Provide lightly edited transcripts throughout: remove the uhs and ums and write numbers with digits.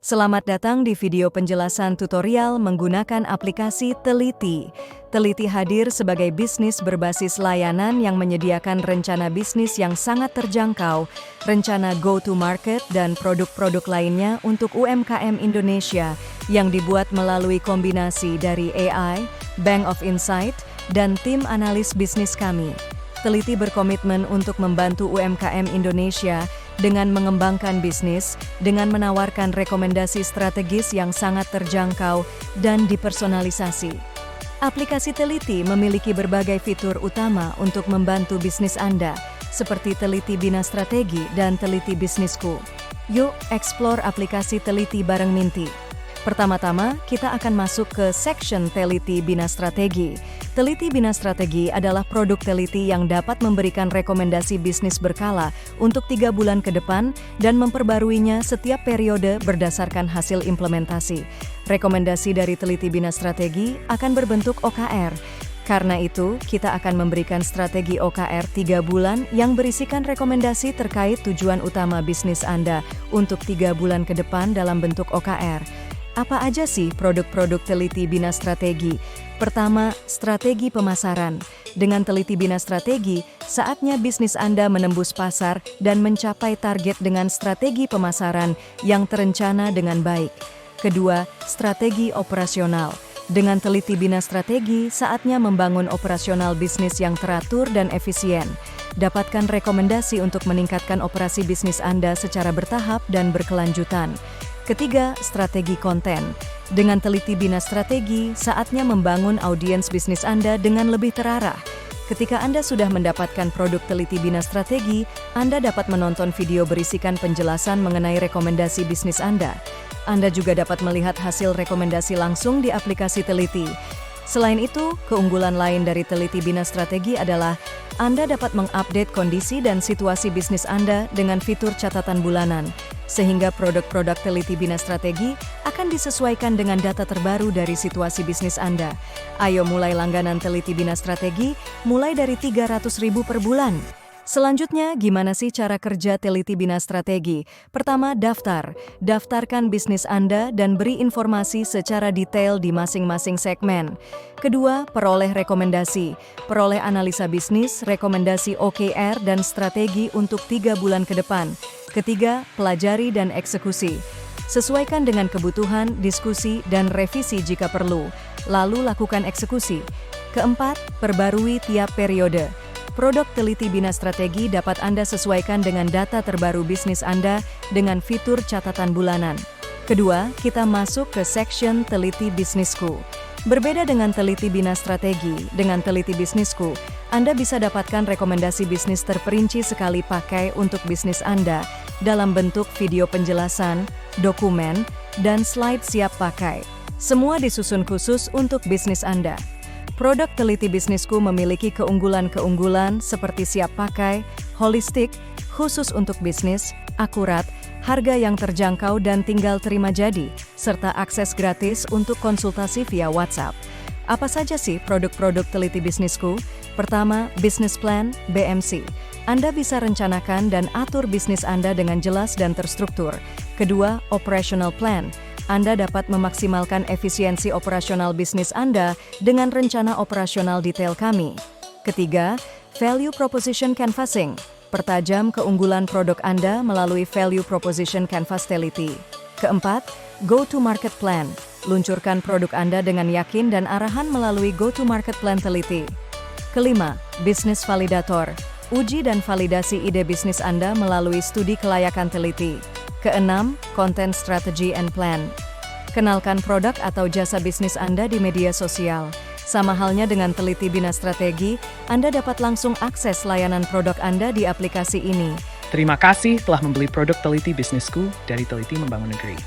Selamat datang di video penjelasan tutorial menggunakan aplikasi Teliti. Teliti hadir sebagai bisnis berbasis layanan yang menyediakan rencana bisnis yang sangat terjangkau, rencana go-to-market dan produk-produk lainnya untuk UMKM Indonesia yang dibuat melalui kombinasi dari AI, Bank of Insight, dan tim analis bisnis kami. Teliti berkomitmen untuk membantu UMKM Indonesia dengan mengembangkan bisnis, dengan menawarkan rekomendasi strategis yang sangat terjangkau dan dipersonalisasi. Aplikasi Teliti memiliki berbagai fitur utama untuk membantu bisnis Anda, seperti Teliti Bina Strategi dan Teliti Bisnisku. Yuk, explore aplikasi Teliti bareng Minty. Pertama-tama, kita akan masuk ke section Teliti Bina Strategi. Teliti Bina Strategi adalah produk Teliti yang dapat memberikan rekomendasi bisnis berkala untuk 3 bulan ke depan dan memperbaruinya setiap periode berdasarkan hasil implementasi. Rekomendasi dari Teliti Bina Strategi akan berbentuk OKR. Karena itu, kita akan memberikan strategi OKR 3 bulan yang berisikan rekomendasi terkait tujuan utama bisnis Anda untuk 3 bulan ke depan dalam bentuk OKR. Apa aja sih produk-produk Teliti Bina Strategi? Pertama, strategi pemasaran. Dengan Teliti Bina Strategi, saatnya bisnis Anda menembus pasar dan mencapai target dengan strategi pemasaran yang terencana dengan baik. Kedua, strategi operasional. Dengan Teliti Bina Strategi, saatnya membangun operasional bisnis yang teratur dan efisien. Dapatkan rekomendasi untuk meningkatkan operasi bisnis Anda secara bertahap dan berkelanjutan. Ketiga, strategi konten. Dengan Teliti Bina Strategi, saatnya membangun audiens bisnis Anda dengan lebih terarah. Ketika Anda sudah mendapatkan produk Teliti Bina Strategi, Anda dapat menonton video berisikan penjelasan mengenai rekomendasi bisnis Anda. Anda juga dapat melihat hasil rekomendasi langsung di aplikasi Teliti. Selain itu, keunggulan lain dari Teliti Bina Strategi adalah Anda dapat mengupdate kondisi dan situasi bisnis Anda dengan fitur catatan bulanan, sehingga produk-produk Teliti Bina Strategi akan disesuaikan dengan data terbaru dari situasi bisnis Anda. Ayo mulai langganan Teliti Bina Strategi, mulai dari 300.000 per bulan. Selanjutnya, gimana sih cara kerja Teliti Bina Strategi? Pertama, daftar. Daftarkan bisnis Anda dan beri informasi secara detail di masing-masing segmen. Kedua, peroleh rekomendasi. Peroleh analisa bisnis, rekomendasi OKR, dan strategi untuk 3 bulan ke depan. Ketiga, pelajari dan eksekusi. Sesuaikan dengan kebutuhan, diskusi, dan revisi jika perlu. Lalu lakukan eksekusi. Keempat, perbarui tiap periode. Produk Teliti Bina Strategi dapat Anda sesuaikan dengan data terbaru bisnis Anda dengan fitur catatan bulanan. Kedua, kita masuk ke section Teliti Bisnisku. Berbeda dengan Teliti Bina Strategi, dengan Teliti Bisnisku, Anda bisa dapatkan rekomendasi bisnis terperinci sekali pakai untuk bisnis Anda dalam bentuk video penjelasan, dokumen, dan slide siap pakai. Semua disusun khusus untuk bisnis Anda. Produk Teliti Bisnisku memiliki keunggulan-keunggulan seperti siap pakai, holistik, khusus untuk bisnis, akurat, harga yang terjangkau dan tinggal terima jadi, serta akses gratis untuk konsultasi via WhatsApp. Apa saja sih produk-produk Teliti Bisnisku? Pertama, Business Plan, BMC. Anda bisa rencanakan dan atur bisnis Anda dengan jelas dan terstruktur. Kedua, Operational Plan. Anda dapat memaksimalkan efisiensi operasional bisnis Anda dengan rencana operasional detail kami. Ketiga, Value Proposition Canvassing. Pertajam keunggulan produk Anda melalui Value Proposition Canvas Teliti. Keempat, Go-to-Market Plan. Luncurkan produk Anda dengan yakin dan arahan melalui Go-to-Market Plan Teliti. Kelima, Business Validator. Uji dan validasi ide bisnis Anda melalui studi kelayakan Teliti. Keenam, Content Strategy and Plan. Kenalkan produk atau jasa bisnis Anda di media sosial. Sama halnya dengan Teliti Bina Strategi, Anda dapat langsung akses layanan produk Anda di aplikasi ini. Terima kasih telah membeli produk Teliti Bisnisku dari Teliti Membangun Negeri.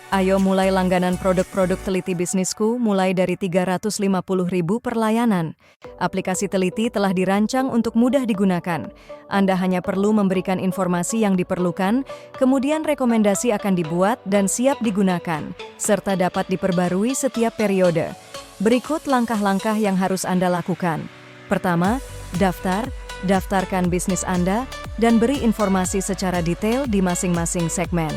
Ayo mulai langganan produk-produk Teliti Bisnisku mulai dari Rp350.000 per layanan. Aplikasi Teliti telah dirancang untuk mudah digunakan. Anda hanya perlu memberikan informasi yang diperlukan, kemudian rekomendasi akan dibuat dan siap digunakan, serta dapat diperbarui setiap periode. Berikut langkah-langkah yang harus Anda lakukan. Pertama, daftarkan bisnis Anda, dan beri informasi secara detail di masing-masing segmen.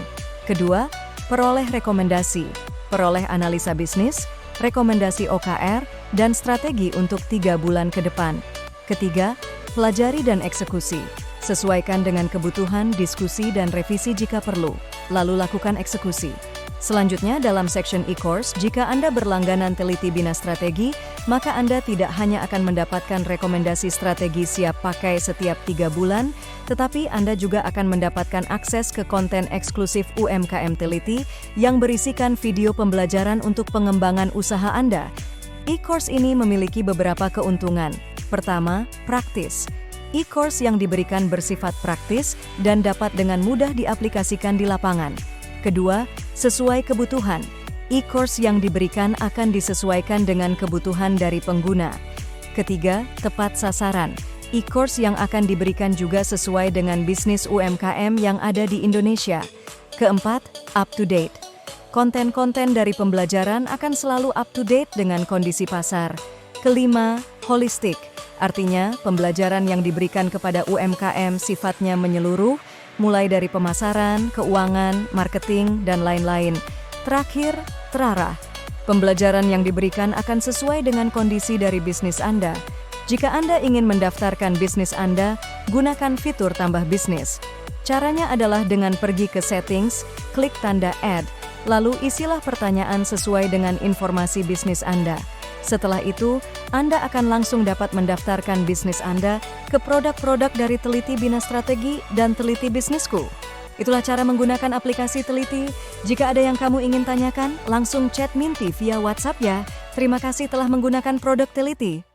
Kedua, peroleh rekomendasi, peroleh analisa bisnis, rekomendasi OKR, dan strategi untuk 3 bulan ke depan. Ketiga, pelajari dan eksekusi. Sesuaikan dengan kebutuhan, diskusi, dan revisi jika perlu. Lalu lakukan eksekusi. Selanjutnya, dalam section e-course, jika Anda berlangganan Teliti Bina Strategi, maka Anda tidak hanya akan mendapatkan rekomendasi strategi siap pakai setiap 3 bulan, tetapi Anda juga akan mendapatkan akses ke konten eksklusif UMKM Teliti yang berisikan video pembelajaran untuk pengembangan usaha Anda. E-course ini memiliki beberapa keuntungan. Pertama, praktis. E-course yang diberikan bersifat praktis dan dapat dengan mudah diaplikasikan di lapangan. Kedua, sesuai kebutuhan. E-course yang diberikan akan disesuaikan dengan kebutuhan dari pengguna. Ketiga, tepat sasaran. E-course yang akan diberikan juga sesuai dengan bisnis UMKM yang ada di Indonesia. Keempat, up to date. Konten-konten dari pembelajaran akan selalu up to date dengan kondisi pasar. Kelima, holistik. Artinya, pembelajaran yang diberikan kepada UMKM sifatnya menyeluruh, mulai dari pemasaran, keuangan, marketing, dan lain-lain. Terakhir, terarah. Pembelajaran yang diberikan akan sesuai dengan kondisi dari bisnis Anda. Jika Anda ingin mendaftarkan bisnis Anda, gunakan fitur tambah bisnis. Caranya adalah dengan pergi ke settings, klik tanda add, lalu isilah pertanyaan sesuai dengan informasi bisnis Anda. Setelah itu, Anda akan langsung dapat mendaftarkan bisnis Anda ke produk-produk dari Teliti Bina Strategi dan Teliti Bisnisku. Itulah cara menggunakan aplikasi Teliti. Jika ada yang kamu ingin tanyakan, langsung chat Minty via WhatsApp ya. Terima kasih telah menggunakan produk Teliti.